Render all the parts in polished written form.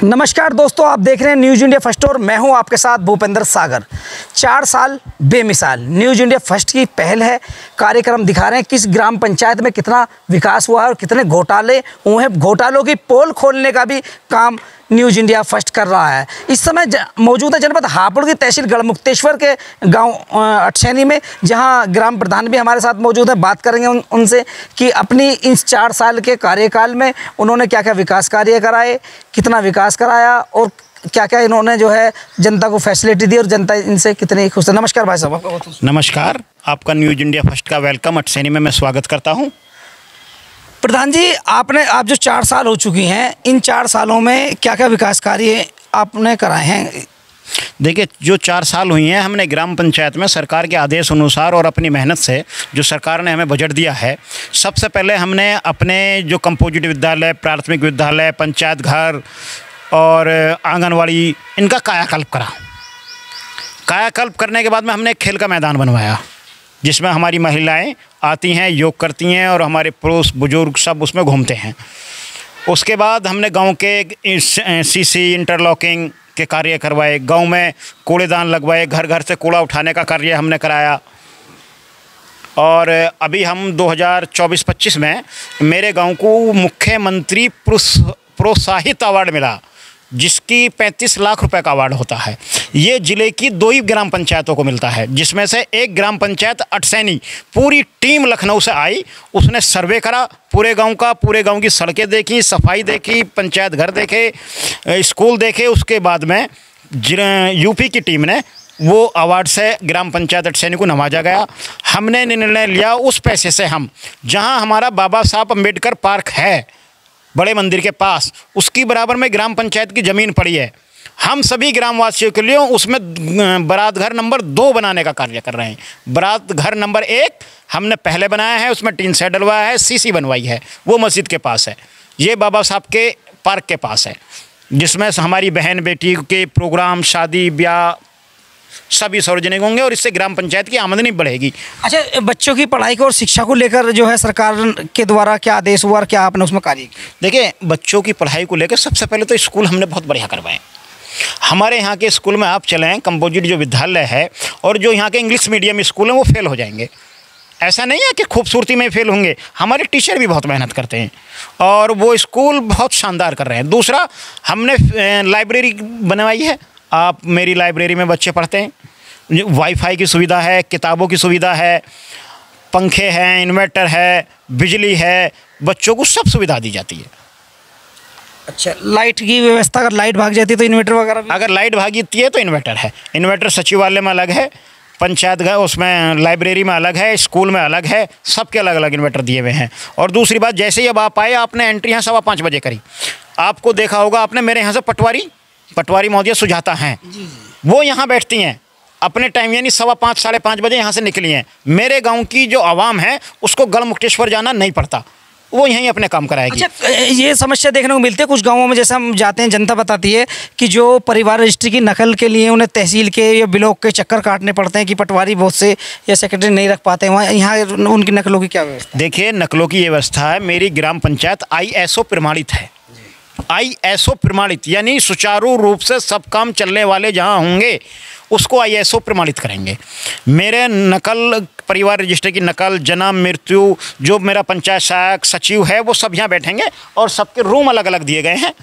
नमस्कार दोस्तों, आप देख रहे हैं न्यूज़ इंडिया फर्स्ट और मैं हूं आपके साथ भूपेंद्र सागर। 4 साल बेमिसाल न्यूज़ इंडिया फर्स्ट की पहल है। कार्यक्रम दिखा रहे हैं किस ग्राम पंचायत में कितना विकास हुआ है और कितने घोटाले हुए हैं। घोटालों की पोल खोलने का भी काम न्यूज़ इंडिया फर्स्ट कर रहा है। इस समय मौजूद है जनपद हापुड़ की तहसील गढ़मुक्तेश्वर के गांव अठसैनी में, जहां ग्राम प्रधान भी हमारे साथ मौजूद है। बात करेंगे उनसे कि अपनी इस 4 साल के कार्यकाल में उन्होंने क्या क्या विकास कार्य कराए, कितना विकास कराया और क्या क्या इन्होंने जो है जनता को फैसिलिटी दी और जनता इनसे कितनी खुश है। नमस्कार भाई साहब। नमस्कार, आपका न्यूज़ इंडिया फर्स्ट का वेलकम अठसैनी में मैं स्वागत करता हूँ। प्रधान जी, आप जो 4 साल हो चुकी हैं, इन 4 सालों में क्या क्या विकास कार्य आपने कराए हैं? देखिए, जो 4 साल हुई हैं, हमने ग्राम पंचायत में सरकार के आदेश अनुसार और अपनी मेहनत से जो सरकार ने हमें बजट दिया है, सबसे पहले हमने अपने जो कंपोजिट विद्यालय, प्राथमिक विद्यालय, पंचायत घर और आंगनवाड़ी, इनका कायाकल्प करा। कायाकल्प करने के बाद में हमने एक खेल का मैदान बनवाया, जिसमें हमारी महिलाएं आती हैं, योग करती हैं और हमारे पुरुष बुजुर्ग सब उसमें घूमते हैं। उसके बाद हमने गांव के सीसी इंटरलॉकिंग के कार्य करवाए, गांव में कूड़ेदान लगवाए, घर घर से कूड़ा उठाने का कार्य हमने कराया। और अभी हम 2024-25 में मेरे गांव को मुख्यमंत्री प्रोत्साहित अवार्ड मिला, जिसकी 35 लाख रुपए का अवार्ड होता है। ये ज़िले की 2 ही ग्राम पंचायतों को मिलता है, जिसमें से एक ग्राम पंचायत अठसैनी, पूरी टीम लखनऊ से आई। उसने सर्वे करा पूरे गांव का, पूरे गांव की सड़कें देखी, सफाई देखी, पंचायत घर देखे, स्कूल देखे। उसके बाद में यूपी की टीम ने वो अवार्ड से ग्राम पंचायत अठसैनी को नवाजा गया। हमने निर्णय लिया उस पैसे से हम, जहाँ हमारा बाबा साहब अम्बेडकर पार्क है बड़े मंदिर के पास, उसकी बराबर में ग्राम पंचायत की ज़मीन पड़ी है। हम सभी ग्रामवासियों के लिए उसमें बारात घर नंबर 2 बनाने का कार्य कर रहे हैं। बारात घर नंबर 1 हमने पहले बनाया है, उसमें टीन सेट डलवाया है, सीसी बनवाई है, वो मस्जिद के पास है। ये बाबा साहब के पार्क के पास है, जिसमें हमारी बहन बेटी के प्रोग्राम, शादी ब्याह सभी सार्वजनिक होंगे और इससे ग्राम पंचायत की आमदनी बढ़ेगी। अच्छा, बच्चों की पढ़ाई को और शिक्षा को लेकर जो है सरकार के द्वारा क्या आदेश हुआ और क्या आपने उसमें कार्य किया? देखिए, बच्चों की पढ़ाई को लेकर सबसे पहले तो स्कूल हमने बहुत बढ़िया करवाए। हमारे यहाँ के स्कूल में आप चलें, कंपोजिट जो विद्यालय है और जो यहाँ के इंग्लिश मीडियम स्कूल हैं, वो फेल हो जाएंगे। ऐसा नहीं है कि खूबसूरती में फेल होंगे, हमारे टीचर भी बहुत मेहनत करते हैं और वो स्कूल बहुत शानदार कर रहे हैं। दूसरा, हमने लाइब्रेरी बनवाई है। आप मेरी लाइब्रेरी में बच्चे पढ़ते हैं, वाईफाई की सुविधा है, किताबों की सुविधा है, पंखे हैं, इन्वर्टर है, बिजली है, बच्चों को सब सुविधा दी जाती है। अच्छा, लाइट की व्यवस्था, अगर लाइट भाग जाती है तो इन्वर्टर वगैरह भी? अगर लाइट भागती है तो इन्वर्टर है। इन्वर्टर सचिवालय में अलग है, पंचायत घर उसमें, लाइब्रेरी में अलग है, स्कूल में अलग है, सबके अलग अलग इन्वर्टर दिए हुए हैं। और दूसरी बात, जैसे ही अब आप आए, आपने एंट्री यहाँ 5:15 बजे करी, आपको देखा होगा आपने, मेरे यहाँ से पटवारी महोदय सुजाता हैं, वो यहाँ बैठती हैं अपने टाइम, यानी 5:15 साढ़े 5 बजे यहाँ से निकली हैं। मेरे गांव की जो आवाम है उसको गढ़मुक्तेश्वर जाना नहीं पड़ता, वो यहीं अपने काम कराएगी। अच्छा, ये समस्या देखने को मिलती है कुछ गांवों में, जैसे हम जाते हैं, जनता बताती है कि जो परिवार रजिस्ट्री की नकल के लिए उन्हें तहसील के या ब्लॉक के चक्कर काटने पड़ते हैं, कि पटवारी बहुत से या सेक्रेटरी नहीं रख पाते हैं वहाँ। यहाँ उनकी नकलों की क्या व्यवस्था? देखिए, नकलों की व्यवस्था है। मेरी ग्राम पंचायत ISO प्रमाणित है। ISO प्रमाणित यानी सुचारू रूप से सब काम चलने वाले जहां होंगे उसको ISO प्रमाणित करेंगे। मेरे नकल, परिवार रजिस्टर की नकल, जन्म, मृत्यु, जो मेरा पंचायत सहायक सचिव है, वो सब यहाँ बैठेंगे और सबके रूम अलग अलग दिए गए हैं।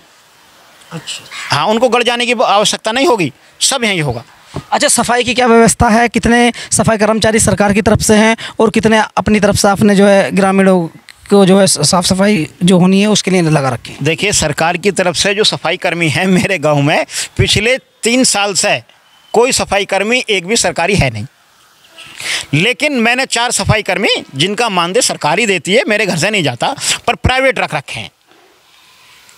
अच्छा, हाँ, उनको गढ़ जाने की आवश्यकता नहीं होगी, सब यहीं होगा। अच्छा, सफाई की क्या व्यवस्था है? कितने सफाई कर्मचारी सरकार की तरफ से हैं और कितने अपनी तरफ से आपने जो है ग्रामीणों को जो है साफ़ सफाई जो होनी है उसके लिए लगा रखें? देखिए, सरकार की तरफ से जो सफाई कर्मी हैं मेरे गांव में, पिछले 3 साल से कोई सफाई कर्मी एक भी सरकारी है नहीं। लेकिन मैंने 4 सफाई कर्मी, जिनका मानदेय सरकारी देती है, मेरे घर से नहीं जाता, पर प्राइवेट रख रखे हैं।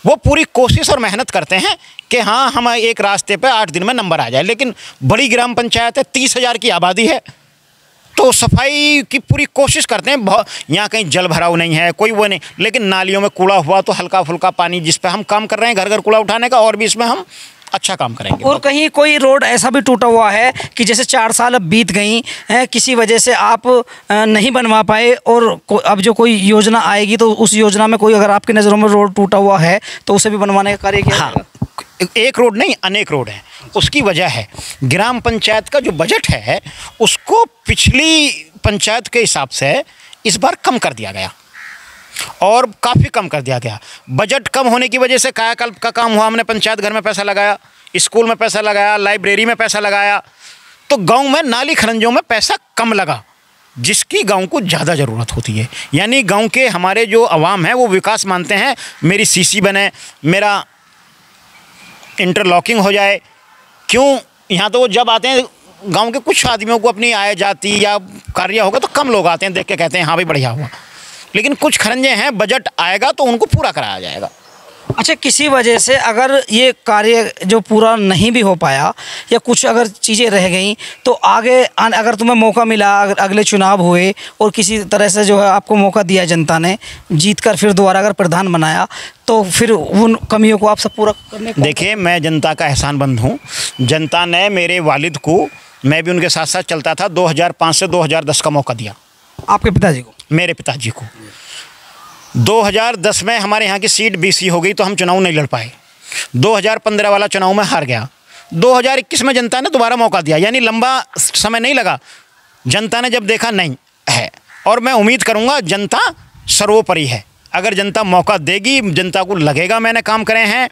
वो पूरी कोशिश और मेहनत करते हैं कि हाँ, हम एक रास्ते पे 8 दिन में नंबर आ जाए। लेकिन बड़ी ग्राम पंचायत है, 30,000 की आबादी है, तो सफाई की पूरी कोशिश करते हैं। यहाँ कहीं जल भराव नहीं है, कोई वो नहीं, लेकिन नालियों में कूड़ा हुआ तो हल्का फुल्का पानी, जिस पे हम काम कर रहे हैं घर घर कूड़ा उठाने का, और भी इसमें हम अच्छा काम करेंगे। और कहीं कोई रोड ऐसा भी टूटा हुआ है कि जैसे 4 साल अब बीत गई हैं, किसी वजह से आप नहीं बनवा पाए और अब जो कोई योजना आएगी तो उस योजना में कोई अगर आपकी नज़रों में रोड टूटा हुआ है तो उसे भी बनवाने का कार्य किया जाएगा? एक रोड नहीं, अनेक रोड हैं। उसकी वजह है ग्राम पंचायत का जो बजट है उसको पिछली पंचायत के हिसाब से इस बार कम कर दिया गया, और काफ़ी कम कर दिया गया। बजट कम होने की वजह से कायाकल्प का काम हुआ। हमने पंचायत घर में पैसा लगाया, स्कूल में पैसा लगाया, लाइब्रेरी में पैसा लगाया, तो गांव में नाली खरंजों में पैसा कम लगा, जिसकी गांव को ज़्यादा ज़रूरत होती है। यानी गांव के हमारे जो अवाम है वो विकास मानते हैं, मेरी सीसी बने, मेरा इंटरलॉकिंग हो जाए। क्यों? यहाँ तो वो जब आते हैं गांव के कुछ आदमियों को अपनी आय जाती या कार्य होगा तो कम लोग आते हैं, देख के कहते हैं हाँ भाई बढ़िया हुआ, लेकिन कुछ खरंजे हैं बजट आएगा तो उनको पूरा कराया जाएगा। अच्छा, किसी वजह से अगर ये कार्य जो पूरा नहीं भी हो पाया या कुछ अगर चीज़ें रह गई तो आगे अगर तुम्हें मौका मिला, अगर अगले चुनाव हुए और किसी तरह से जो है आपको मौका दिया जनता ने, जीत कर फिर दोबारा अगर प्रधान बनाया, तो फिर उन कमियों को आप सब पूरा करने को? देखिए, मैं जनता का एहसानमंद हूँ। जनता ने मेरे वालिद को, मैं भी उनके साथ साथ चलता था, 2005 से 2010 का मौका दिया। आपके पिताजी को? मेरे पिताजी को 2010 में हमारे यहाँ की सीट BC हो गई तो हम चुनाव नहीं लड़ पाए। 2015 वाला चुनाव में हार गया। 2021 में जनता ने दोबारा मौका दिया, यानी लंबा समय नहीं लगा। जनता ने जब देखा नहीं है, और मैं उम्मीद करूँगा जनता सर्वोपरि है। अगर जनता मौका देगी, जनता को लगेगा मैंने काम करे हैं,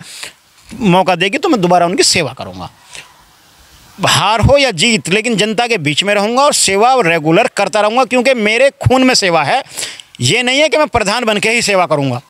मौका देगी तो मैं दोबारा उनकी सेवा करूँगा। हार हो या जीत, लेकिन जनता के बीच में रहूँगा और सेवा रेगुलर करता रहूँगा, क्योंकि मेरे खून में सेवा है। ये नहीं है कि मैं प्रधान बन के ही सेवा करूँगा।